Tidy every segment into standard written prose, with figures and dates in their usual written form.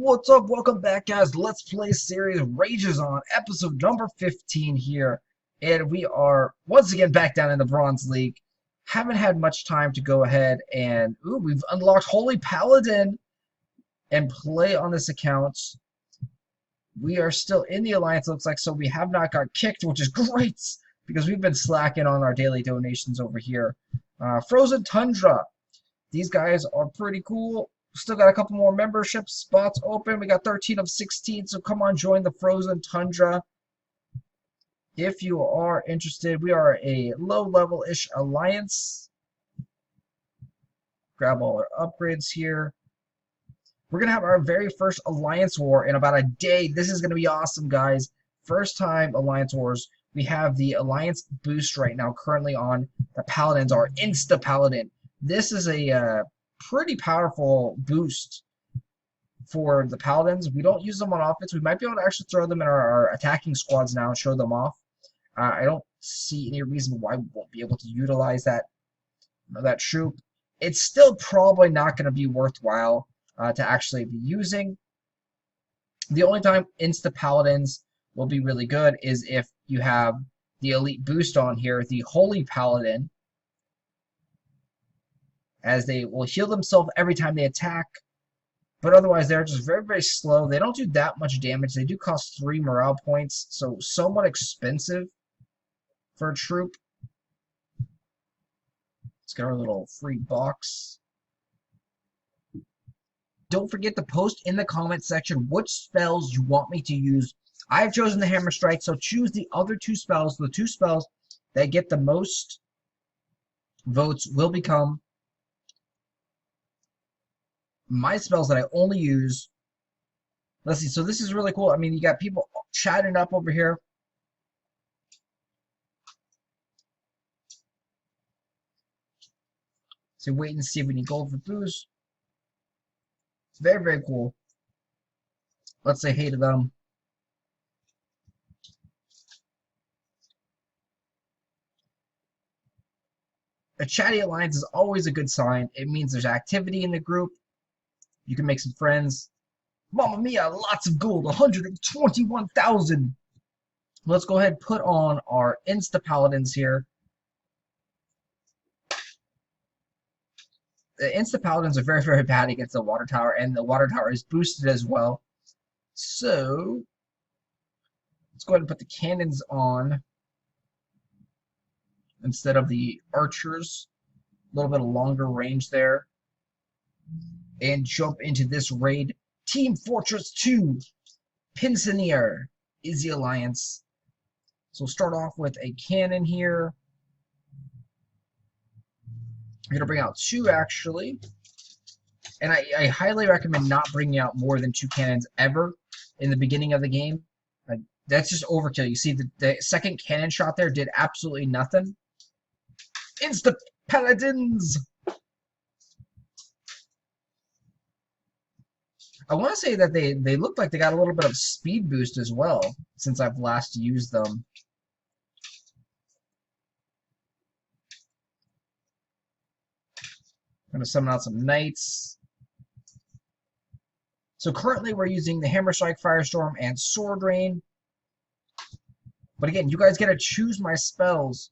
What's up? Welcome back, guys. Let's Play series rages on, episode number 15 here. And we are once again back down in the Bronze League. Haven't had much time to go ahead and we've unlocked Holy Paladin and play on this account. We are still in the Alliance, looks like, so we have not got kicked, which is great because we've been slacking on our daily donations over here. Frozen Tundra. These guys are pretty cool. Still got a couple more membership spots open. We got 13 of 16, so come on, join the Frozen Tundra. If you are interested, we are a low-level-ish alliance. Grab all our upgrades here. We're going to have our very first Alliance War in about a day. This is going to be awesome, guys. First time Alliance Wars. We have the Alliance boost right now currently on the Paladins, our Insta-Paladin. This is a pretty powerful boost for the Paladins. We don't use them on offense. We might be able to actually throw them in our attacking squads now and show them off. I don't see any reason why we won't be able to utilize that troop. It's still probably not going to be worthwhile to actually be using. The only time Insta Paladins will be really good is if you have the elite boost on here, the Holy Paladin, as they will heal themselves every time they attack. But otherwise, they're just very, very slow. They don't do that much damage. They do cost 3 morale points, so somewhat expensive for a troop. Let's get our little free box. Don't forget to post in the comment section which spells you want me to use. I've chosen the Hammer Strike, so choose the other 2 spells. The 2 spells that get the most votes will become my spells that I only use. Let's see, so this is really cool. I mean, you got people chatting up over here. So wait and see if we need gold for booze. It's very, very cool. Let's say hey to them. A chatty alliance is always a good sign. It means there's activity in the group. You can make some friends. Mamma mia, lots of gold, 121,000. Let's go ahead and put on our Insta Paladins here. The Insta Paladins are very, very bad against the water tower, and the water tower is boosted as well. So let's go ahead and put the cannons on instead of the archers. A little bit of longer range there. And jump into this raid. Team Fortress 2 Pinsenier is the alliance. So we'll start off with a cannon here. I'm going to bring out 2 actually. And I highly recommend not bringing out more than 2 cannons ever in the beginning of the game. That's just overkill. You see the second cannon shot there did absolutely nothing. Insta Paladins! I want to say that they look like they got a little bit of speed boost as well since I've last used them. I'm going to summon out some knights. So currently we're using the Hammer Strike, Firestorm, and Sword Rain. But again, you guys get to choose my spells.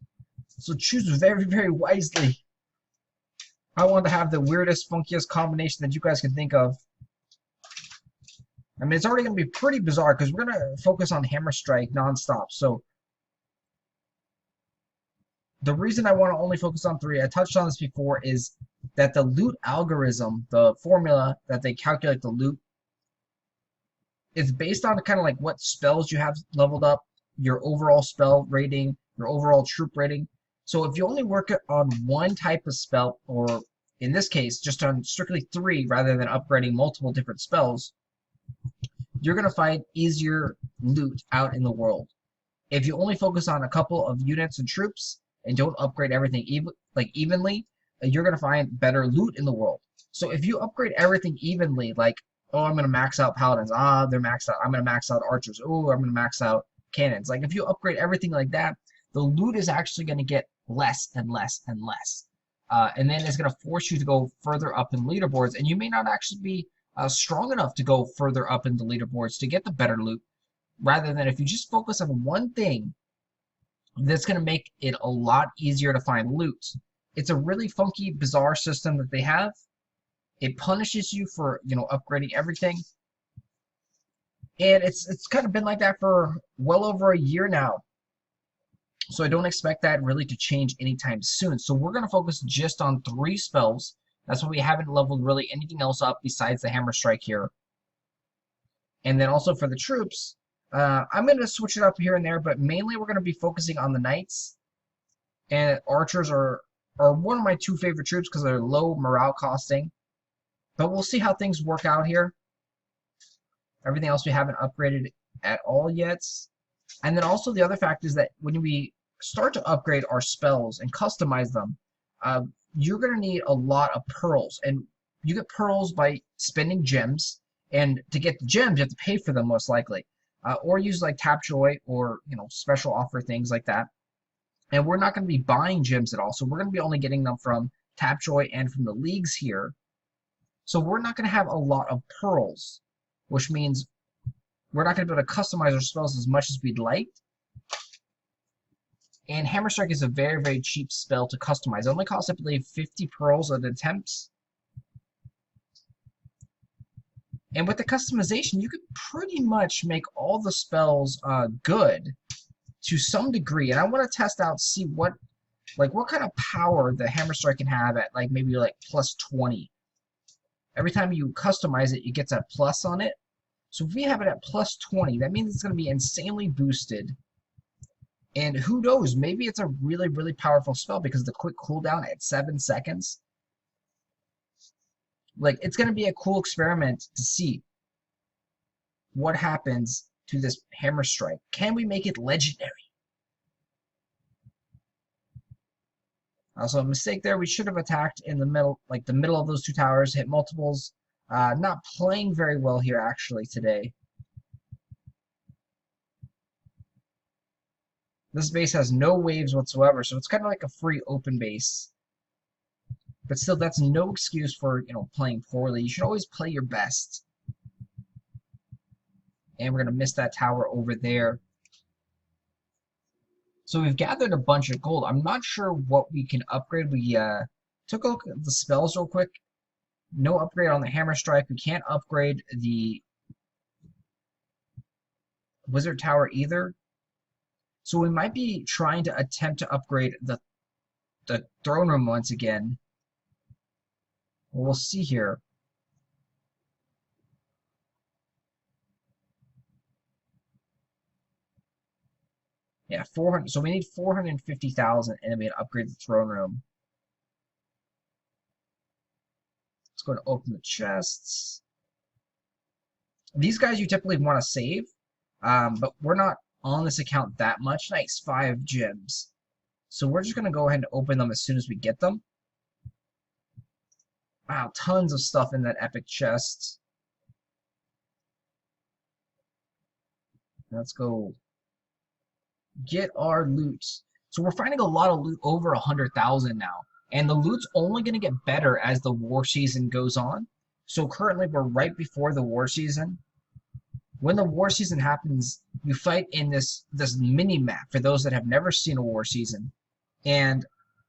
So choose very, very wisely. I want to have the weirdest, funkiest combination that you guys can think of. I mean, it's already going to be pretty bizarre because we're going to focus on Hammer Strike nonstop. So the reason I want to only focus on 3, I touched on this before, is that the loot algorithm, the formula that they calculate the loot, is based on kind of like what spells you have leveled up, your overall spell rating, your overall troop rating. So if you only work on one type of spell, or in this case, just on strictly 3 rather than upgrading multiple different spells, you're going to find easier loot out in the world. If you only focus on a couple of units and troops and don't upgrade everything evenly, you're going to find better loot in the world. So if you upgrade everything evenly, like, oh, I'm going to max out paladins, they're maxed out, I'm going to max out archers, oh, I'm going to max out cannons. Like, if you upgrade everything like that, the loot is actually going to get less and less and less. And then it's going to force you to go further up in leaderboards, and you may not actually be strong enough to go further up in the leaderboards to get the better loot, rather than if you just focus on one thing, that's going to make it a lot easier to find loot. It's a really funky, bizarre system that they have. It punishes you for, upgrading everything. And it's kind of been like that for well over a year now. So I don't expect that really to change anytime soon. So we're going to focus just on 3 spells. That's why we haven't leveled really anything else up besides the Hammer Strike here. And then also for the troops, I'm going to switch it up here and there, but mainly we're going to be focusing on the knights. And archers are one of my 2 favorite troops because they're low morale costing. But we'll see how things work out here. Everything else we haven't upgraded at all yet. And then also the other fact is that when we start to upgrade our spells and customize them, you're going to need a lot of pearls. And you get pearls by spending gems. And to get the gems, you have to pay for them most likely. Or use like Tapjoy or, special offer things like that. And we're not going to be buying gems at all. So we're going to be only getting them from Tapjoy and from the leagues here. So we're not going to have a lot of pearls, which means we're not going to be able to customize our spells as much as we'd like. And Hammer Strike is a very, very cheap spell to customize. It only costs, I believe, 50 pearls at attempts. And with the customization, you could pretty much make all the spells good to some degree. And I want to test out, see what kind of power the Hammer Strike can have at maybe plus 20. Every time you customize it, it gets a plus on it. So if we have it at plus 20, that means it's going to be insanely boosted. And who knows, maybe it's a really, really powerful spell because of the quick cooldown at 7 seconds. It's going to be a cool experiment to see what happens to this Hammer Strike. Can we make it legendary? Also, a mistake there. We should have attacked in the middle, the middle of those 2 towers, hit multiples. Not playing very well here, actually, today. This base has no waves whatsoever, so it's kind of like a free open base. But still, that's no excuse for, playing poorly. You should always play your best. And we're going to miss that tower over there. So we've gathered a bunch of gold. I'm not sure what we can upgrade. We took a look at the spells real quick. No upgrade on the Hammer Strike. We can't upgrade the Wizard Tower either. So we might be trying to attempt to upgrade the throne room once again. We'll see here. Yeah, 400. So we need 450,000, and then we can upgrade the throne room. Let's go to open the chests. These guys you typically want to save, but we're not on this account that much. Nice, 5 gems. So we're just going to go ahead and open them as soon as we get them. Wow, tons of stuff in that epic chest. Let's go get our loot. So we're finding a lot of loot over 100,000 now. And the loot's only going to get better as the war season goes on. So currently we're right before the war season. When the war season happens, you fight in this mini-map for those that have never seen a war season. And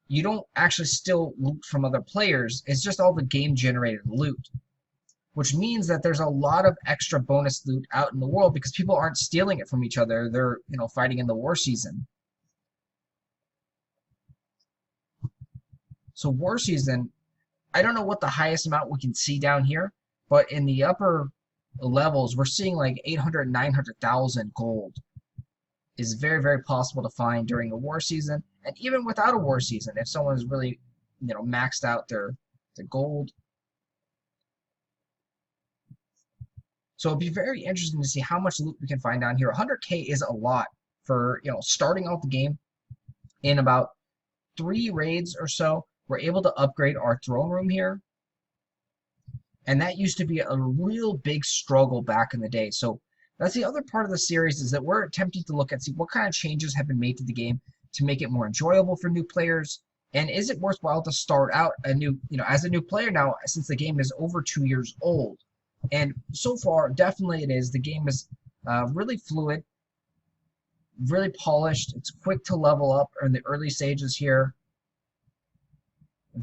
you don't actually steal loot from other players. It's just all the game-generated loot. Which means that there's a lot of extra bonus loot out in the world because people aren't stealing it from each other. They're, fighting in the war season. So war season, I don't know what the highest amount we can see down here, but in the upper levels, we're seeing 800, 900,000 gold. Is very, very possible to find during a war season, and even without a war season, if someone's really, maxed out their gold. So it'd be very interesting to see how much loot we can find down here. 100K is a lot for, starting out the game. In about 3 raids or so, we're able to upgrade our throne room here. And that used to be a real big struggle back in the day. So that's the other part of the series, is that we're attempting to look at, see what kind of changes have been made to the game to make it more enjoyable for new players. And is it worthwhile to start out a new, as a new player now, since the game is over 2 years old? And so far, definitely it is. The game is really fluid, really polished. It's quick to level up in the early stages here.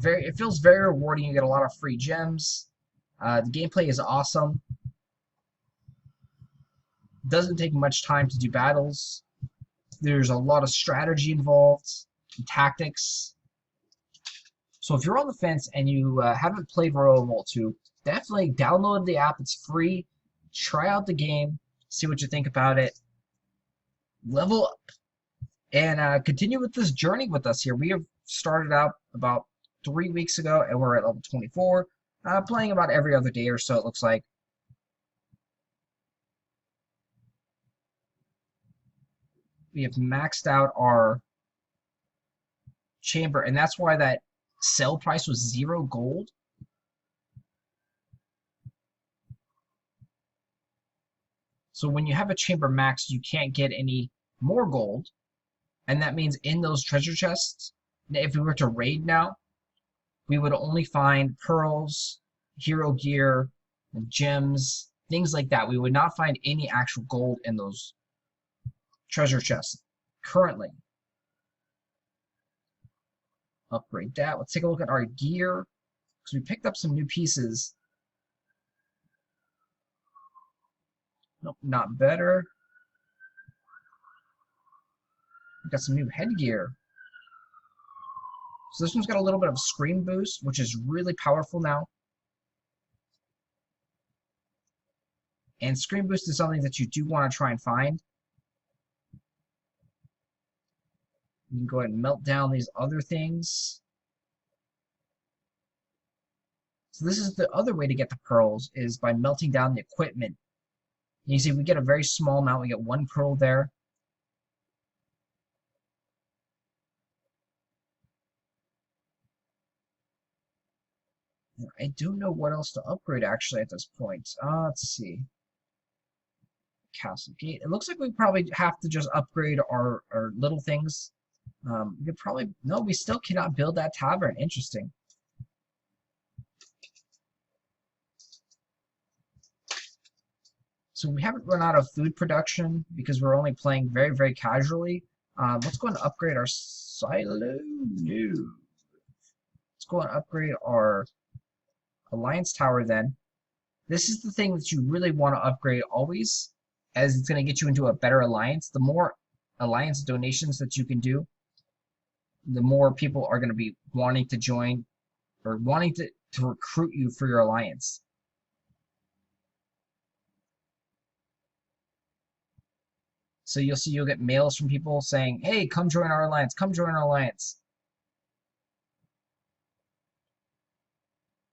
It feels very rewarding. You get a lot of free gems. The gameplay is awesome. Doesn't take much time to do battles. There's a lot of strategy involved, and tactics. So if you're on the fence and you haven't played Royal Revolt 2, definitely download the app. It's free. Try out the game. See what you think about it. Level up. And continue with this journey with us here. We have started out about 3 weeks ago, and we're at level 24. Playing about every other day or so, it looks like. We have maxed out our chamber, and that's why that sell price was 0 gold. So when you have a chamber maxed, you can't get any more gold, and that means in those treasure chests, if we were to raid now, we would only find pearls, hero gear, gems, things like that. We would not find any actual gold in those treasure chests currently. Upgrade that. Let's take a look at our gear, because we picked up some new pieces. Nope, not better. We got some new headgear. So this one's got a little bit of scream boost, which is really powerful now. And scream boost is something that you do want to try and find. You can go ahead and melt down these other things. So this is the other way to get the pearls, is by melting down the equipment. You see we get a very small amount. We get 1 pearl there. I don't know what else to upgrade actually at this point. Let's see. Castle Gate. It looks like we probably have to just upgrade our little things. We could probably... No, we still cannot build that tavern. Interesting. So we haven't run out of food production because we're only playing very, very casually. Let's go and upgrade our silo. No. Let's go and upgrade our Alliance Tower then. This is the thing that you really want to upgrade always, as it's going to get you into a better alliance. The more alliance donations that you can do, the more people are going to be wanting to join or wanting to recruit you for your alliance. So you'll see you'll get mails from people saying, hey, come join our alliance, come join our alliance.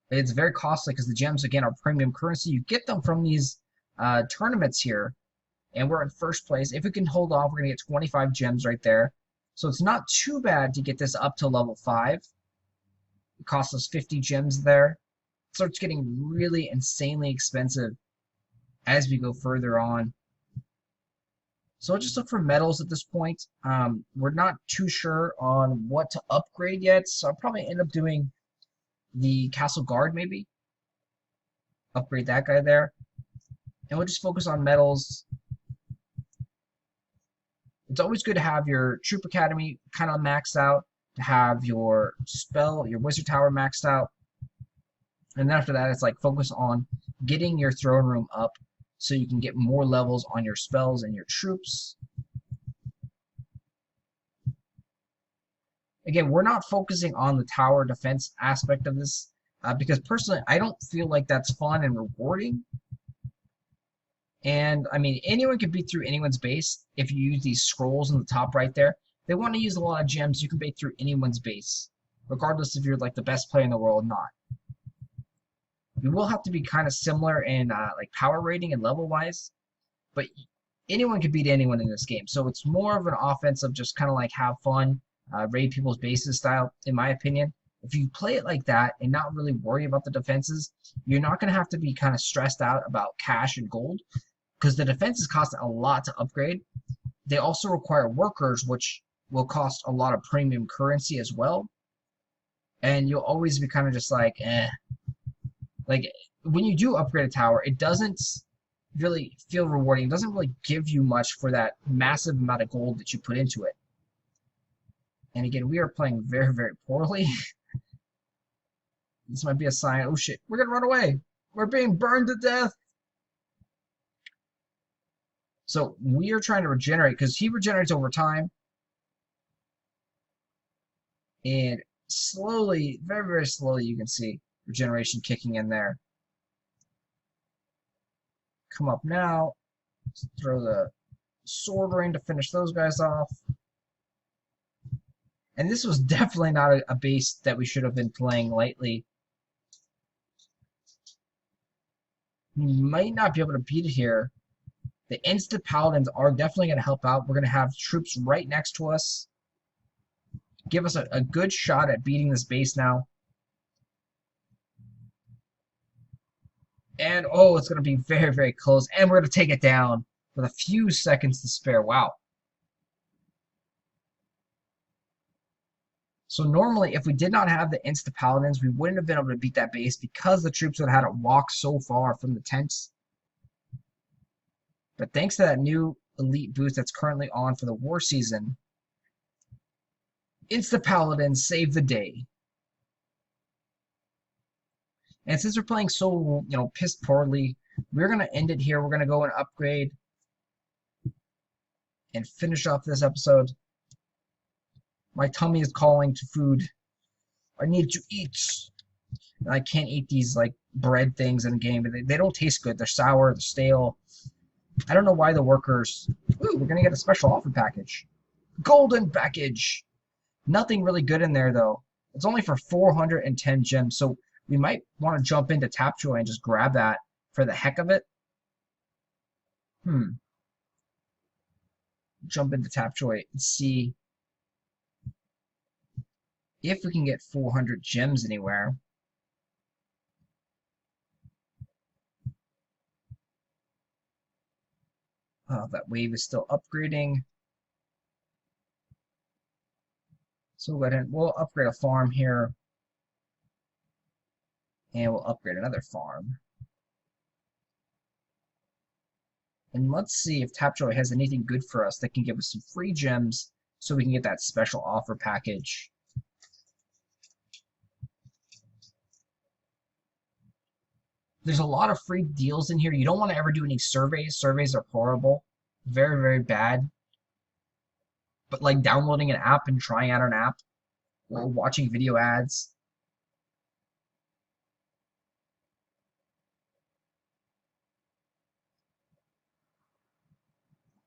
It's very costly because the gems, again, are premium currency. You get them from these tournaments here, and we're in first place. If we can hold off, we're going to get 25 gems right there. So it's not too bad to get this up to level 5. It costs us 50 gems there. It starts getting really insanely expensive as we go further on. So I'll just look for metals at this point. We're not too sure on what to upgrade yet, so I'll probably end up doing the Castle Guard maybe. Upgrade that guy there. And we'll just focus on metals. It's always good to have your Troop Academy kind of maxed out, to have your your Wizard Tower maxed out. And then after that, it's like focus on getting your throne room up so you can get more levels on your spells and your troops. Again, we're not focusing on the tower defense aspect of this because personally, I don't feel like that's fun and rewarding. And I mean, anyone can beat through anyone's base if you use these scrolls in the top right there. They want to use a lot of gems. You can beat through anyone's base, regardless if you're like the best player in the world or not. We will have to be kind of similar in like power rating and level wise, but anyone can beat anyone in this game. So it's more of an offensive, just kind of like have fun, raid people's bases style, in my opinion. If you play it like that and not really worry about the defenses, you're not going to have to be kind of stressed out about cash and gold, because the defenses cost a lot to upgrade. They also require workers, which will cost a lot of premium currency as well. And you'll always be kind of just like, eh. Like, when you do upgrade a tower, it doesn't really feel rewarding. It doesn't really give you much for that massive amount of gold that you put into it. And again, we are playing very, very poorly. This might be a sign. Oh shit, we're gonna run away. We're being burned to death. So we are trying to regenerate because he regenerates over time. And slowly, very, very slowly, you can see regeneration kicking in there. Come up now. Let's throw the sword ring to finish those guys off. And this was definitely not a base that we should have been playing lightly. We might not be able to beat it here. The instant paladins are definitely going to help out. We're going to have troops right next to us. Give us a good shot at beating this base now. And, oh, it's going to be very, very close. And we're going to take it down with a few seconds to spare. Wow. So normally, if we did not have the insta-paladins, we wouldn't have been able to beat that base because the troops would have had to walk so far from the tents. But thanks to that new elite boost that's currently on for the war season, insta-paladins save the day. And since we're playing so, piss poorly, we're going to end it here. We're going to go and upgrade and finish off this episode. My tummy is calling to food. I need to eat. And I can't eat these, bread things in the game. They don't taste good. They're sour. They're stale. I don't know why the workers... Ooh, we're going to get a special offer package. Golden package. Nothing really good in there, though. It's only for 410 gems, so we might want to jump into Tapjoy and just grab that for the heck of it. Jump into Tapjoy and see if we can get 400 gems anywhere. Oh, that wave is still upgrading. So we'll upgrade a farm here. And we'll upgrade another farm. And let's see if Tapjoy has anything good for us that can give us some free gems so we can get that special offer package. There's a lot of free deals in here. You don't want to ever do any surveys. Surveys are horrible. Very, very bad. But like downloading an app and trying out an app or watching video ads.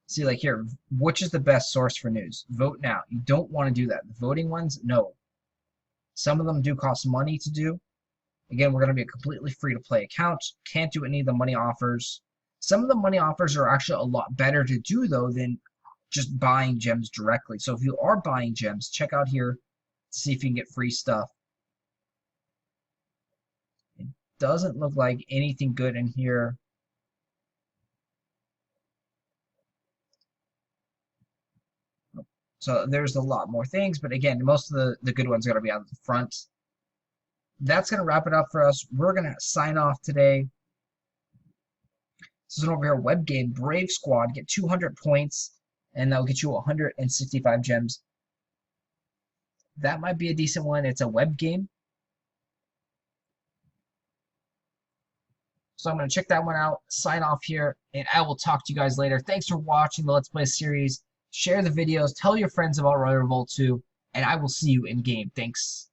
See, like here, which is the best source for news? Vote now. You don't want to do that. The voting ones, no. Some of them do cost money to do. Again, we're going to be a completely free-to-play account. Can't do any of the money offers. Some of the money offers are actually a lot better to do, though, than just buying gems directly. So if you are buying gems, check out here to see if you can get free stuff. It doesn't look like anything good in here. So there's a lot more things, but again, most of the good ones are going to be on the front. That's going to wrap it up for us. We're going to sign off today. This is over here, web game, Brave Squad. Get 200 points, and that'll get you 165 gems. That might be a decent one. It's a web game. So I'm going to check that one out, sign off here, and I will talk to you guys later. Thanks for watching the Let's Play series. Share the videos, tell your friends about Royal Revolt 2, and I will see you in game. Thanks.